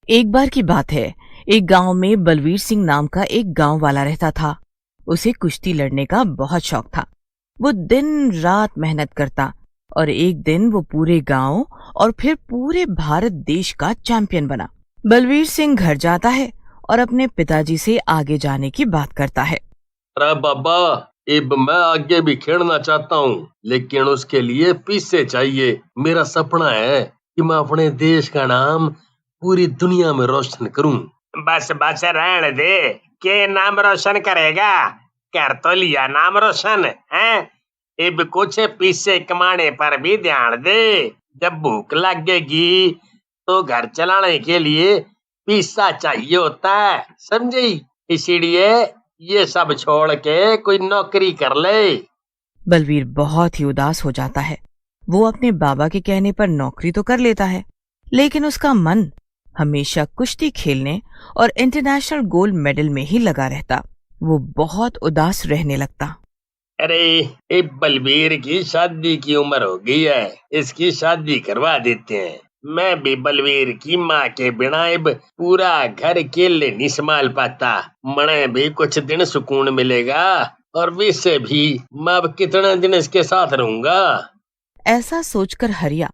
एक बार की बात है, एक गांव में बलवीर सिंह नाम का एक गांव वाला रहता था। उसे कुश्ती लड़ने का बहुत शौक था। वो दिन रात मेहनत करता और एक दिन वो पूरे गांव और फिर पूरे भारत देश का चैंपियन बना। बलवीर सिंह घर जाता है और अपने पिताजी से आगे जाने की बात करता है। अरे बाबा, अब मैं आगे भी खेलना चाहता हूँ, लेकिन उसके लिए पैसे चाहिए। मेरा सपना है कि मैं अपने देश का नाम पूरी दुनिया में रोशन करूँ। बस बस रहने दे, के नाम रोशन करेगा? कर तो लिया नाम रोशन है। अब कुछ पैसे कमाने पर भी ध्यान दे। जब भूख लगेगी तो घर चलाने के लिए पैसा चाहिए होता है, समझी? इसीलिए ये सब छोड़ के कोई नौकरी कर ले। बलवीर बहुत ही उदास हो जाता है। वो अपने बाबा के कहने पर नौकरी तो कर लेता है, लेकिन उसका मन हमेशा कुश्ती खेलने और इंटरनेशनल गोल्ड मेडल में ही लगा रहता। वो बहुत उदास रहने लगता। अरे, ये बलबीर की शादी की उम्र हो गई है, इसकी शादी करवा देते हैं। मैं भी बलबीर की माँ के बिना अब पूरा घर अकेले नहीं संभाल पाता। मने भी कुछ दिन सुकून मिलेगा और वैसे भी मैं अब कितने दिन इसके साथ रहूंगा। ऐसा सोचकर हरिया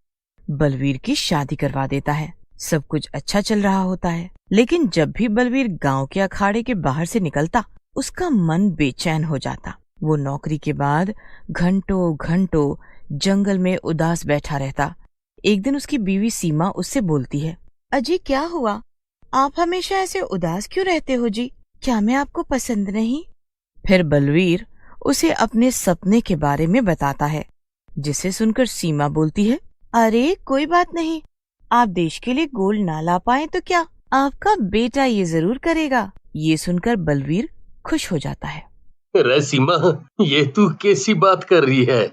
बलवीर की शादी करवा देता है। सब कुछ अच्छा चल रहा होता है, लेकिन जब भी बलवीर गांव के अखाड़े के बाहर से निकलता, उसका मन बेचैन हो जाता। वो नौकरी के बाद घंटों घंटों जंगल में उदास बैठा रहता। एक दिन उसकी बीवी सीमा उससे बोलती है, अजी क्या हुआ? आप हमेशा ऐसे उदास क्यों रहते हो जी? क्या मैं आपको पसंद नहीं? फिर बलवीर उसे अपने सपने के बारे में बताता है, जिसे सुनकर सीमा बोलती है, अरे कोई बात नहीं, आप देश के लिए गोल्ड ना ला पाए तो क्या, आपका बेटा ये जरूर करेगा। ये सुनकर बलवीर खुश हो जाता है। अरे सीमा, ये तू कैसी बात कर रही है?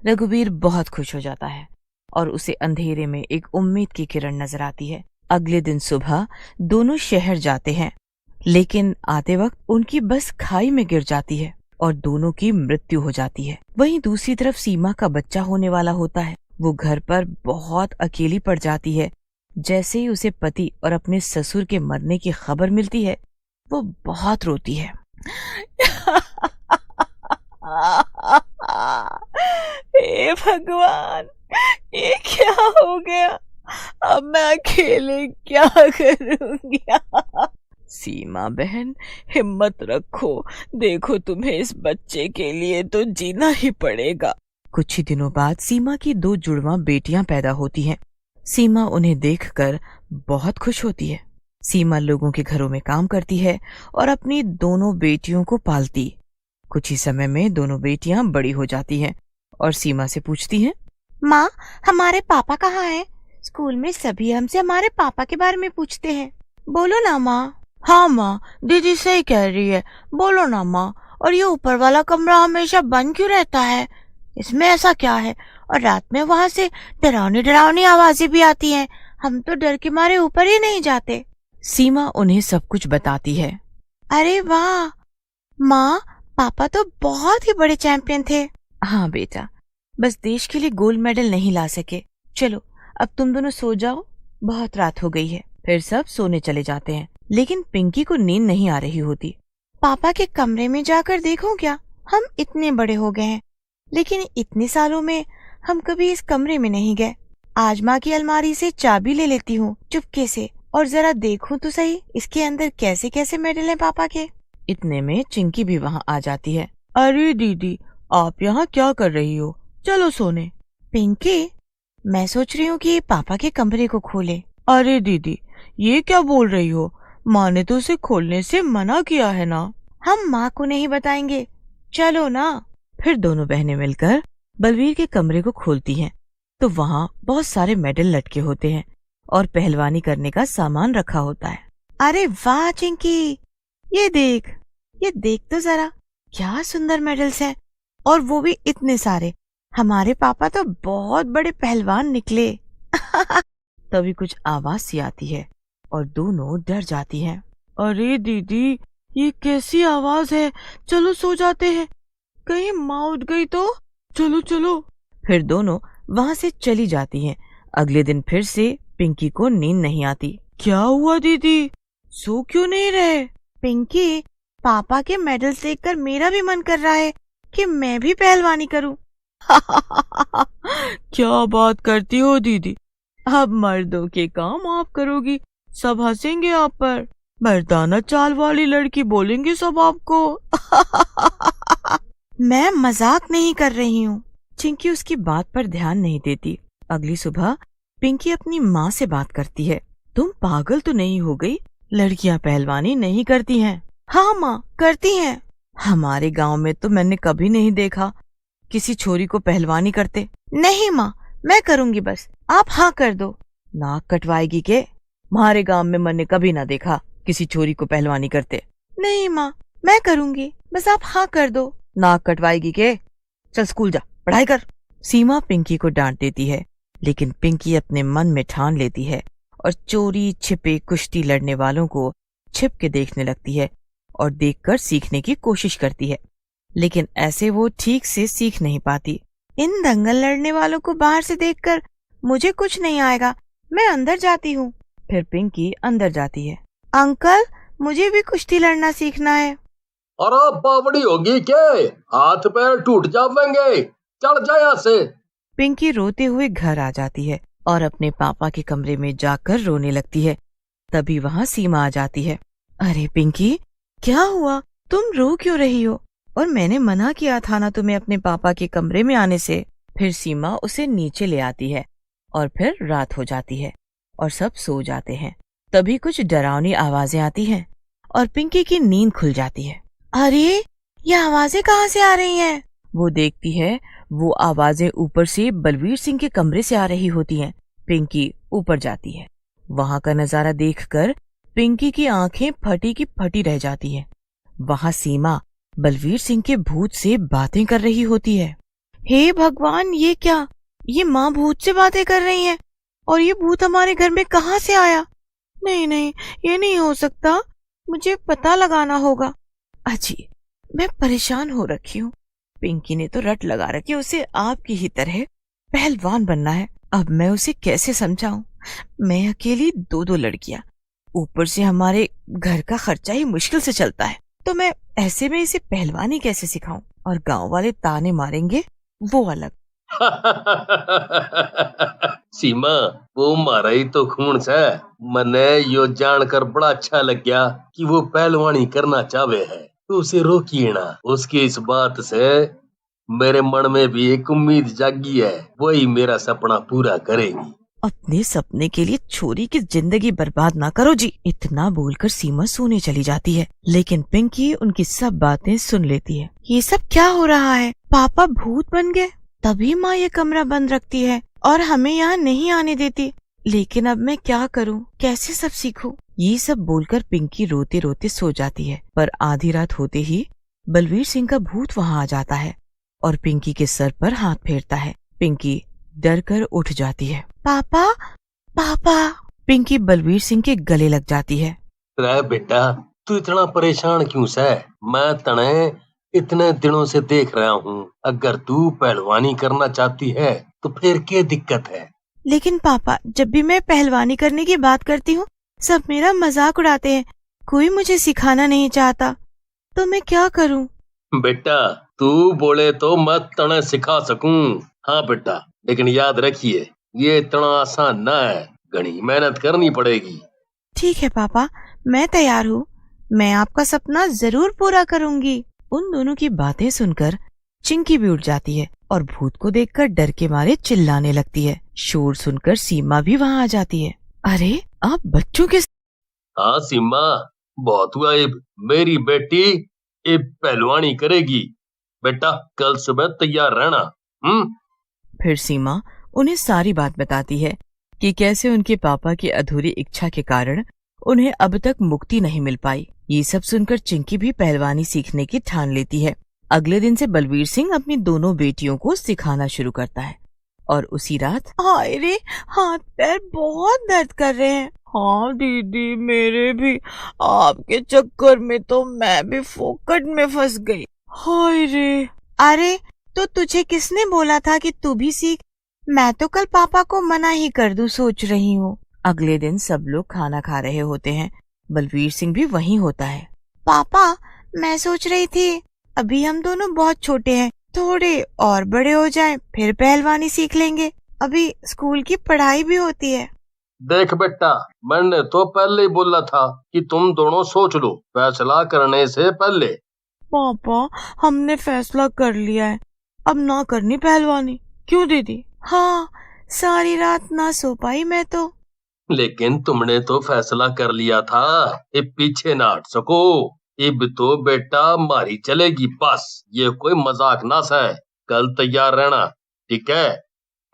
रघुवीर बहुत खुश हो जाता है और उसे अंधेरे में एक उम्मीद की किरण नजर आती है। अगले दिन सुबह दोनों शहर जाते हैं, लेकिन आते वक्त उनकी बस खाई में गिर जाती है और दोनों की मृत्यु हो जाती है। वहीं दूसरी तरफ सीमा का बच्चा होने वाला होता है। वो घर पर बहुत अकेली पड़ जाती है। जैसे ही उसे पति और अपने ससुर के मरने की खबर मिलती है, वो बहुत रोती है। हे भगवान, ये क्या हो गया? अब मैं अकेले क्या करूंगी? सीमा बहन, हिम्मत रखो, देखो तुम्हें इस बच्चे के लिए तो जीना ही पड़ेगा। कुछ ही दिनों बाद सीमा की 2 जुड़वां बेटियां पैदा होती हैं। सीमा उन्हें देखकर बहुत खुश होती है। सीमा लोगों के घरों में काम करती है और अपनी दोनों बेटियों को पालती। कुछ ही समय में दोनों बेटियां बड़ी हो जाती हैं और सीमा से पूछती हैं, माँ, हमारे पापा कहाँ हैं? स्कूल में सभी हमसे हमारे पापा के बारे में पूछते हैं, बोलो ना माँ। हाँ माँ, दीदी सही कह रही है, बोलो ना माँ। और ये ऊपर वाला कमरा हमेशा बंद क्यों रहता है? इसमें ऐसा क्या है? और रात में वहाँ से डरावनी डरावनी आवाजें भी आती हैं, हम तो डर के मारे ऊपर ही नहीं जाते। सीमा उन्हें सब कुछ बताती है। अरे वाह माँ, पापा तो बहुत ही बड़े चैंपियन थे। हाँ बेटा, बस देश के लिए गोल्ड मेडल नहीं ला सके। चलो अब तुम दोनों सो जाओ, बहुत रात हो गई है। फिर सब सोने चले जाते हैं, लेकिन पिंकी को नींद नहीं आ रही होती। पापा के कमरे में जाकर देखूं क्या? हम इतने बड़े हो गए हैं, लेकिन इतने सालों में हम कभी इस कमरे में नहीं गए। आज माँ की अलमारी से चाबी ले लेती हूँ चुपके से और जरा देखूं तो सही इसके अंदर कैसे कैसे मेडल हैं पापा के। इतने में चिंकी भी वहाँ आ जाती है। अरे दीदी, आप यहाँ क्या कर रही हो? चलो सोने। पिंकी, मैं सोच रही हूँ कि पापा के कमरे को खोले। अरे दीदी, ये क्या बोल रही हो? माँ ने तो उसे खोलने से मना किया है ना। हम माँ को नहीं बताएंगे, चलो ना। फिर दोनों बहनें मिलकर बलवीर के कमरे को खोलती हैं, तो वहाँ बहुत सारे मेडल लटके होते हैं और पहलवानी करने का सामान रखा होता है। अरे वाह चिंकी, ये देख तो जरा, क्या सुंदर मेडल्स हैं, और वो भी इतने सारे। हमारे पापा तो बहुत बड़े पहलवान निकले। तभी कुछ आवाज सी आती है और दोनों डर जाती हैं। अरे दीदी, ये कैसी आवाज है? चलो सो जाते हैं, कहीं माँ उठ गई तो। चलो चलो। फिर दोनों वहां से चली जाती हैं। अगले दिन फिर से पिंकी को नींद नहीं आती। क्या हुआ दीदी, सो क्यों नहीं रहे? पिंकी, पापा के मेडल्स देखकर मेरा भी मन कर रहा है कि मैं भी पहलवानी करूं। क्या बात करती हो दीदी, अब मर्दों के काम आप करोगी, सब हंसेंगे आप पर। मर्दाना चाल वाली लड़की बोलेंगे सब आपको। मैं मजाक नहीं कर रही हूँ। चिंकी उसकी बात पर ध्यान नहीं देती। अगली सुबह पिंकी अपनी माँ से बात करती है। तुम पागल तो नहीं हो गई? लड़कियां पहलवानी नहीं करती हैं। हाँ माँ, करती हैं। हमारे गांव में तो मैंने कभी नहीं देखा किसी छोरी को पहलवानी करते। नहीं माँ, मैं करूँगी, बस आप हाँ कर दो। नाक कटवाएगी के? हमारे गांव में मैंने कभी ना देखा किसी छोरी को पहलवानी करते। नहीं माँ, मैं करूँगी, बस आप हाँ कर दो। नाक कटवाएगी के? चल स्कूल जा, पढ़ाई कर। सीमा पिंकी को डांट देती है, लेकिन पिंकी अपने मन में ठान लेती है और चोरी छिपे कुश्ती लड़ने वालों को छिप के देखने लगती है और देखकर सीखने की कोशिश करती है, लेकिन ऐसे वो ठीक से सीख नहीं पाती। इन दंगल लड़ने वालों को बाहर से देखकर मुझे कुछ नहीं आएगा, मैं अंदर जाती हूँ। फिर पिंकी अंदर जाती है। अंकल, मुझे भी कुश्ती लड़ना सीखना है। अरे बावड़ी होगी के? हाथ पैर टूट जावेंगे, चढ़ जा यहाँ से। पिंकी रोते हुए घर आ जाती है और अपने पापा के कमरे में जाकर रोने लगती है। तभी वहाँ सीमा आ जाती है। अरे पिंकी, क्या हुआ? तुम रो क्यों रही हो? और मैंने मना किया था ना तुम्हें अपने पापा के कमरे में आने से। फिर सीमा उसे नीचे ले आती है और फिर रात हो जाती है और सब सो जाते हैं। तभी कुछ डरावनी आवाजें आती हैं और पिंकी की नींद खुल जाती है। अरे, ये आवाजें कहाँ से आ रही हैं? वो देखती है, वो आवाजें ऊपर से बलवीर सिंह के कमरे से आ रही होती हैं। पिंकी ऊपर जाती है। वहाँ का नजारा देखकर पिंकी की आंखें फटी की फटी रह जाती हैं। वहाँ सीमा बलवीर सिंह के भूत से बातें कर रही होती है। हे भगवान, ये क्या? ये माँ भूत से बातें कर रही है और ये भूत हमारे घर में कहाँ से आया? नहीं नहीं, ये नहीं हो सकता, मुझे पता लगाना होगा। अजी, मैं परेशान हो रखी हूँ। पिंकी ने तो रट लगा रखी, उसे आपकी ही तरह पहलवान बनना है। अब मैं उसे कैसे समझाऊं? मैं अकेली दो लड़कियां, ऊपर से हमारे घर का खर्चा ही मुश्किल से चलता है, तो मैं ऐसे में इसे पहलवानी कैसे सिखाऊं? और गांव वाले ताने मारेंगे, वो अलग। सीमा, वो मारा ही तो खून से। मने यो जानकर बड़ा अच्छा लग गया कि वो पहलवानी करना चाहे है, तो उसे रोकिए ना। उसकी इस बात से मेरे मन में भी एक उम्मीद जागी है, वही मेरा सपना पूरा करेगी। अपने सपने के लिए छोरी की जिंदगी बर्बाद ना करो जी। इतना बोलकर सीमा सोने चली जाती है, लेकिन पिंकी उनकी सब बातें सुन लेती है। ये सब क्या हो रहा है? पापा भूत बन गए, तभी माँ ये कमरा बंद रखती है और हमें यहाँ नहीं आने देती। लेकिन अब मैं क्या करूँ, कैसे सब सीखूं? ये सब बोलकर पिंकी रोते रोते सो जाती है। पर आधी रात होते ही बलवीर सिंह का भूत वहाँ आ जाता है और पिंकी के सर पर हाथ फेरता है। पिंकी डर कर उठ जाती है। पापा, पापा। पिंकी बलवीर सिंह के गले लग जाती है। रे बेटा, तू इतना परेशान क्यों से? मैं तने इतने दिनों से देख रहा हूँ। अगर तू पहलवानी करना चाहती है तो फिर क्या दिक्कत है? लेकिन पापा, जब भी मैं पहलवानी करने की बात करती हूँ सब मेरा मजाक उड़ाते हैं, कोई मुझे सिखाना नहीं चाहता, तो मैं क्या करूँ? बेटा, तू बोले तो मैं तने सिखा सकूं। हाँ बेटा, लेकिन याद रखिए, ये इतना आसान ना है, घनी मेहनत करनी पड़ेगी। ठीक है पापा, मैं तैयार हूँ, मैं आपका सपना जरूर पूरा करूँगी। उन दोनों की बातें सुनकर चिंकी भी उठ जाती है और भूत को देखकर डर के मारे चिल्लाने लगती है। शोर सुनकर सीमा भी वहाँ आ जाती है। अरे, आप बच्चों के... हाँ सीमा, बहुत हुआ। मेरी बेटी पहलवानी करेगी। बेटा, कल सुबह तैयार रहना। फिर सीमा उन्हें सारी बात बताती है कि कैसे उनके पापा की अधूरी इच्छा के कारण उन्हें अब तक मुक्ति नहीं मिल पाई। ये सब सुनकर चिंकी भी पहलवानी सीखने की ठान लेती है। अगले दिन से बलवीर सिंह अपनी दोनों बेटियों को सिखाना शुरू करता है और उसी रात... हाय रे, हाथ पैर बहुत दर्द कर रहे हैं। हाँ दीदी, मेरे भी। आपके चक्कर में तो मैं भी फोकट में फंस गई। हाय रे। अरे, तो तुझे किसने बोला था कि तू भी सीख? मैं तो कल पापा को मना ही कर दूं सोच रही हूँ। अगले दिन सब लोग खाना खा रहे होते हैं। बलवीर सिंह भी वहीं होता है। पापा, मैं सोच रही थी अभी हम दोनों बहुत छोटे हैं, थोड़े और बड़े हो जाएं, फिर पहलवानी सीख लेंगे। अभी स्कूल की पढ़ाई भी होती है। देख बेटा, मैंने तो पहले ही बोला था कि तुम दोनों सोच लो, फैसला करने से पहले। पापा, हमने फैसला कर लिया है, अब ना करनी पहलवानी। क्यों दीदी? हाँ, सारी रात ना सो पाई मैं तो। लेकिन तुमने तो फैसला कर लिया था, ये पीछे ना हट सको। अब तो बेटा मारी चलेगी बस, ये कोई मजाक ना है। कल तैयार रहना, ठीक है?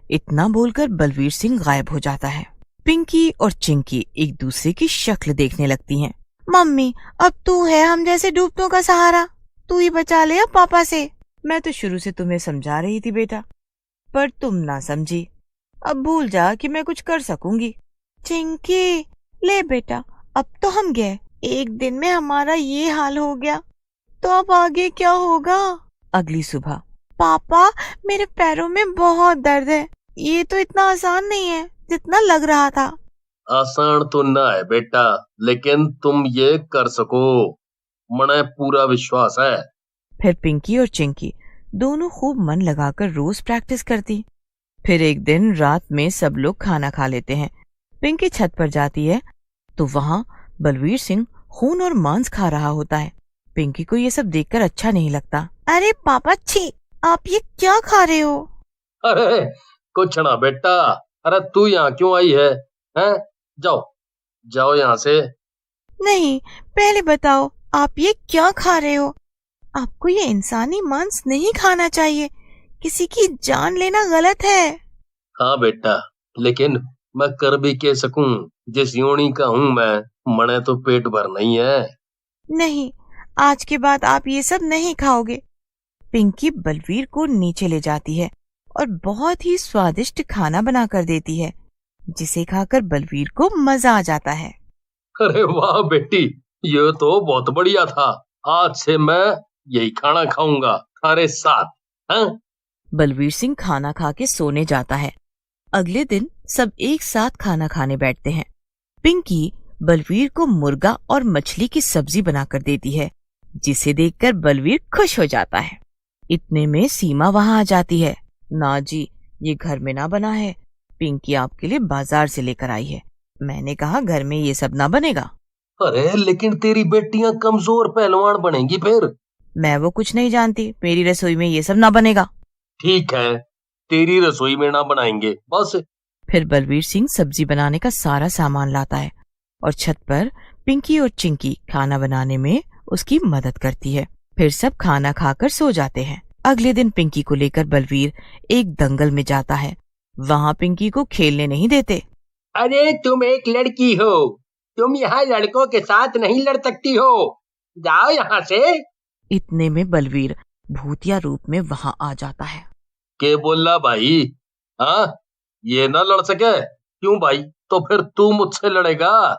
इतना बोलकर बलवीर सिंह गायब हो जाता है। पिंकी और चिंकी एक दूसरे की शक्ल देखने लगती हैं। मम्मी, अब तू है हम जैसे डूबतों का सहारा, तू ही बचा ले अब पापा से। मैं तो शुरू से तुम्हें समझा रही थी बेटा, पर तुम ना समझी। अब भूल जा कि मैं कुछ कर सकूंगी। चिंकी, ले बेटा, अब तो हम गए। एक दिन में हमारा ये हाल हो गया, तो अब आगे क्या होगा? अगली सुबह, पापा, मेरे पैरों में बहुत दर्द है। ये तो इतना आसान नहीं है जितना लग रहा था। आसान तो ना है बेटा, लेकिन तुम ये कर सको, मने पूरा विश्वास है। फिर पिंकी और चिंकी दोनों खूब मन लगाकर रोज प्रैक्टिस करती। फिर एक दिन रात में सब लोग खाना खा लेते हैं। पिंकी छत पर जाती है तो वहाँ बलवीर सिंह खून और मांस खा रहा होता है। पिंकी को ये सब देखकर अच्छा नहीं लगता। अरे पापा, छी, आप ये क्या खा रहे हो? अरे कुछ ना बेटा, अरे तू यहाँ क्यों आई है? हैं? जाओ जाओ यहाँ से। नहीं, पहले बताओ आप ये क्या खा रहे हो? आपको ये इंसानी मांस नहीं खाना चाहिए, किसी की जान लेना गलत है। हाँ बेटा, लेकिन मैं कर भी के सकूं, जिस योनी का हूँ मैं, मने तो पेट भर नहीं है। नहीं, आज के बाद आप ये सब नहीं खाओगे। पिंकी बलवीर को नीचे ले जाती है और बहुत ही स्वादिष्ट खाना बना कर देती है, जिसे खाकर बलवीर को मजा आ जाता है। अरे वाह बेटी, ये तो बहुत बढ़िया था। आज से मैं यही खाना खाऊंगा थारे साथ। हाँ? बलवीर सिंह खाना खा के सोने जाता है। अगले दिन सब एक साथ खाना खाने बैठते हैं। पिंकी बलवीर को मुर्गा और मछली की सब्जी बनाकर देती है, जिसे देखकर बलवीर खुश हो जाता है। इतने में सीमा वहां आ जाती है। ना जी, ये घर में ना बना है, पिंकी आपके लिए बाजार से लेकर आई है। मैंने कहा घर में ये सब ना बनेगा। अरे लेकिन तेरी बेटियां कमजोर पहलवान बनेंगी फिर। मैं वो कुछ नहीं जानती, मेरी रसोई में ये सब ना बनेगा। ठीक है, तेरी रसोई में ना बनाएंगे बस। फिर बलवीर सिंह सब्जी बनाने का सारा सामान लाता है और छत पर पिंकी और चिंकी खाना बनाने में उसकी मदद करती है। फिर सब खाना खाकर सो जाते हैं। अगले दिन पिंकी को लेकर बलवीर एक दंगल में जाता है। वहाँ पिंकी को खेलने नहीं देते। अरे तुम एक लड़की हो, तुम यहाँ लड़कों के साथ नहीं लड़ सकती हो, जाओ यहाँ से। इतने में बलवीर भूतिया रूप में वहाँ आ जाता है। के बोला भाई? हाँ, ये ना लड़ सके? क्यों भाई, तो फिर तू मुझसे लड़ेगा?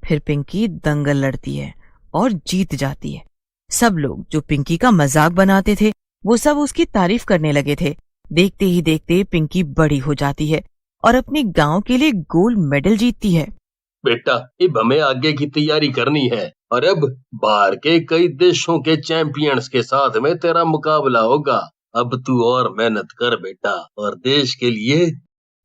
फिर पिंकी दंगल लड़ती है और जीत जाती है। सब लोग जो पिंकी का मजाक बनाते थे वो सब उसकी तारीफ करने लगे थे। देखते ही देखते पिंकी बड़ी हो जाती है और अपने गांव के लिए गोल्ड मेडल जीतती है। बेटा, अब हमें आगे की तैयारी करनी है और अब बाहर के कई देशों के चैंपियंस के साथ में तेरा मुकाबला होगा। अब तू और मेहनत कर बेटा, और देश के लिए।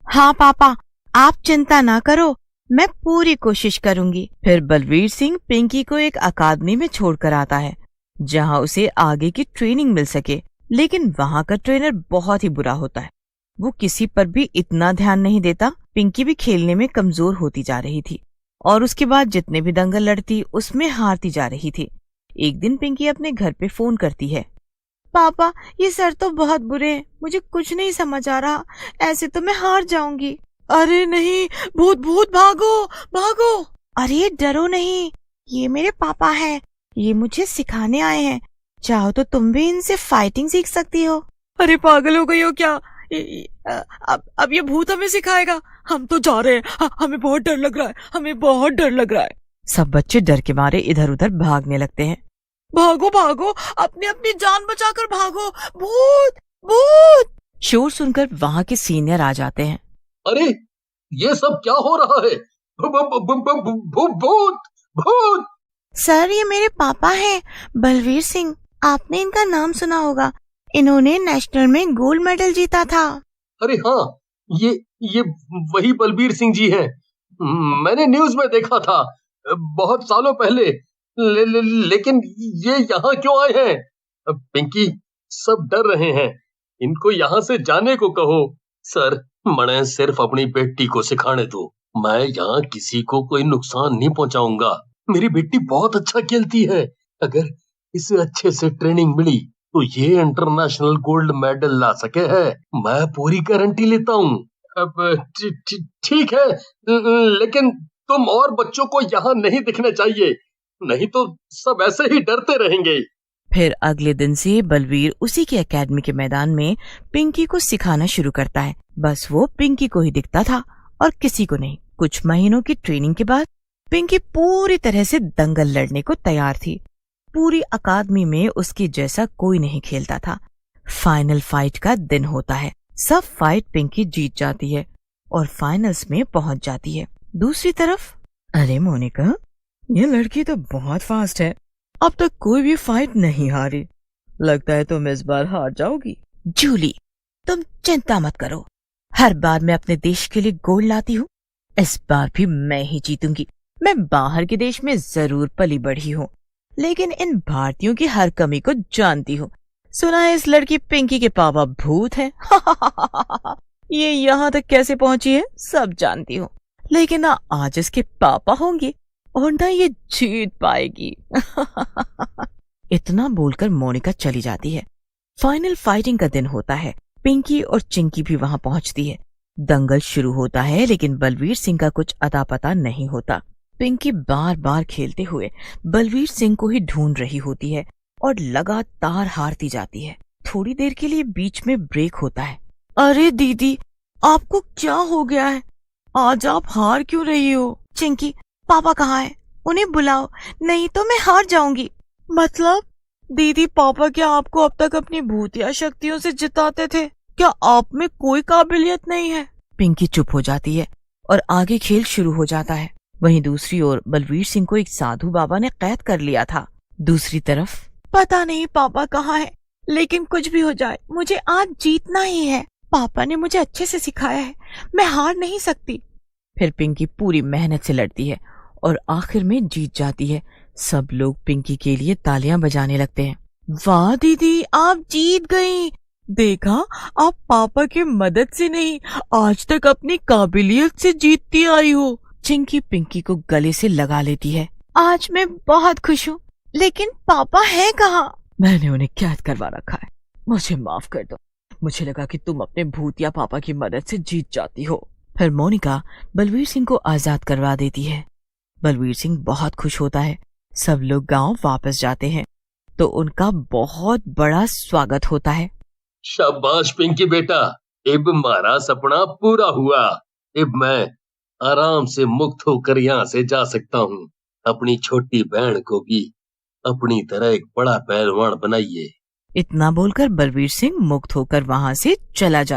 हाँ पापा, आप चिंता ना करो, मैं पूरी कोशिश करूंगी। फिर बलवीर सिंह पिंकी को एक अकादमी में छोड़कर आता है, जहां उसे आगे की ट्रेनिंग मिल सके। लेकिन वहां का ट्रेनर बहुत ही बुरा होता है। वो किसी पर भी इतना ध्यान नहीं देता। पिंकी भी खेलने में कमजोर होती जा रही थी और उसके बाद जितने भी दंगल लड़ती उसमें हारती जा रही थी। एक दिन पिंकी अपने घर पे फोन करती है। पापा, ये सर तो बहुत बुरे हैं, मुझे कुछ नहीं समझ आ रहा, ऐसे तो मैं हार जाऊंगी। अरे नहीं, भूत भूत, भागो भागो। अरे डरो नहीं, ये मेरे पापा हैं, ये मुझे सिखाने आए हैं। चाहो तो तुम भी इनसे फाइटिंग सीख सकती हो। अरे पागल हो गई हो क्या? अब ये भूत हमें सिखाएगा? हम तो जा रहे हैं, हमें बहुत डर लग रहा है, हमें बहुत डर लग रहा है। सब बच्चे डर के मारे इधर उधर भागने लगते हैं। भागो भागो, अपनी अपनी जान बचाकर भागो, भूत भूत। शोर सुनकर वहाँ के सीनियर आ जाते हैं। अरे ये सब क्या हो रहा है? भूत भूत। सर, ये मेरे पापा हैं, बलवीर सिंह। आपने इनका नाम सुना होगा, इन्होंने नेशनल में गोल्ड मेडल जीता था। अरे हाँ, ये वही बलबीर सिंह जी हैं। मैंने न्यूज में देखा था बहुत सालों पहले। लेकिन ये यहाँ क्यों आए हैं? पिंकी, सब डर रहे हैं, इनको यहाँ से जाने को कहो। सर, मैं सिर्फ अपनी बेटी को सिखाने दो, मैं यहाँ किसी को कोई नुकसान नहीं पहुँचाऊंगा। मेरी बेटी बहुत अच्छा खेलती है, अगर इसे अच्छे से ट्रेनिंग मिली तो ये इंटरनेशनल गोल्ड मेडल ला सके है, मैं पूरी गारंटी लेता हूँ। अब ठीक है, लेकिन तुम और बच्चों को यहाँ नहीं दिखने चाहिए, नहीं तो सब ऐसे ही डरते रहेंगे। फिर अगले दिन से बलवीर उसी के एकेडमी के मैदान में पिंकी को सिखाना शुरू करता है। बस वो पिंकी को ही दिखता था और किसी को नहीं। कुछ महीनों की ट्रेनिंग के बाद पिंकी पूरी तरह से दंगल लड़ने को तैयार थी। पूरी अकादमी में उसके जैसा कोई नहीं खेलता था। फाइनल फाइट का दिन होता है। सब फाइट पिंकी जीत जाती है और फाइनल्स में पहुंच जाती है। दूसरी तरफ, अरे मोनिका, ये लड़की तो बहुत फास्ट है, अब तक कोई भी फाइट नहीं हारी, लगता है तुम इस बार हार जाओगी। जूली, तुम चिंता मत करो, हर बार मैं अपने देश के लिए गोल्ड लाती हूँ, इस बार भी मैं ही जीतूंगी। मैं बाहर के देश में जरूर पली बढ़ी हूँ, लेकिन इन भारतीयों की हर कमी को जानती हूँ। सुना है इस लड़की पिंकी के पापा भूत हैं। ये यहाँ तक कैसे पहुंची है सब जानती हूँ, लेकिन ना आज इसके पापा होंगे और ना ये जीत पाएगी। इतना बोलकर मोनिका चली जाती है। फाइनल फाइटिंग का दिन होता है। पिंकी और चिंकी भी वहां पहुंचती है। दंगल शुरू होता है, लेकिन बलवीर सिंह का कुछ अता पता नहीं होता। पिंकी बार बार खेलते हुए बलवीर सिंह को ही ढूंढ रही होती है और लगातार हारती जाती है। थोड़ी देर के लिए बीच में ब्रेक होता है। अरे दीदी, आपको क्या हो गया है? आज आप हार क्यों रही हो? चिंकी, पापा कहाँ है? उन्हें बुलाओ, नहीं तो मैं हार जाऊंगी। मतलब दीदी, पापा क्या आपको अब तक अपनी भूतिया शक्तियों से जिताते थे? क्या आप में कोई काबिलियत नहीं है? पिंकी चुप हो जाती है और आगे खेल शुरू हो जाता है। वहीं दूसरी ओर बलवीर सिंह को एक साधु बाबा ने कैद कर लिया था। दूसरी तरफ, पता नहीं पापा कहाँ है, लेकिन कुछ भी हो जाए मुझे आज जीतना ही है। पापा ने मुझे अच्छे से सिखाया है, मैं हार नहीं सकती। फिर पिंकी पूरी मेहनत से लड़ती है और आखिर में जीत जाती है। सब लोग पिंकी के लिए तालियां बजाने लगते हैं। वाह दीदी, आप जीत गई। देखा, आप पापा की मदद से नहीं, आज तक अपनी काबिलियत से जीतती आई हो। चिंकी पिंकी को गले से लगा लेती है। आज मैं बहुत खुश हूँ, लेकिन पापा है कहाँ? मैंने उन्हें कैद करवा रखा है, मुझे माफ कर दो। मुझे लगा कि तुम अपने भूतिया पापा की मदद से जीत जाती हो। फिर मोनिका बलवीर सिंह को आजाद करवा देती है। बलवीर सिंह बहुत खुश होता है। सब लोग गांव वापस जाते हैं तो उनका बहुत बड़ा स्वागत होता है। शाबाश पिंकी बेटा, अब हमारा सपना पूरा हुआ। अब मैं आराम से मुक्त होकर यहाँ से जा सकता हूँ। अपनी छोटी बहन को भी अपनी तरह एक बड़ा पहलवान बनाइए। इतना बोलकर बलवीर सिंह मुक्त होकर वहां से चला जाता है।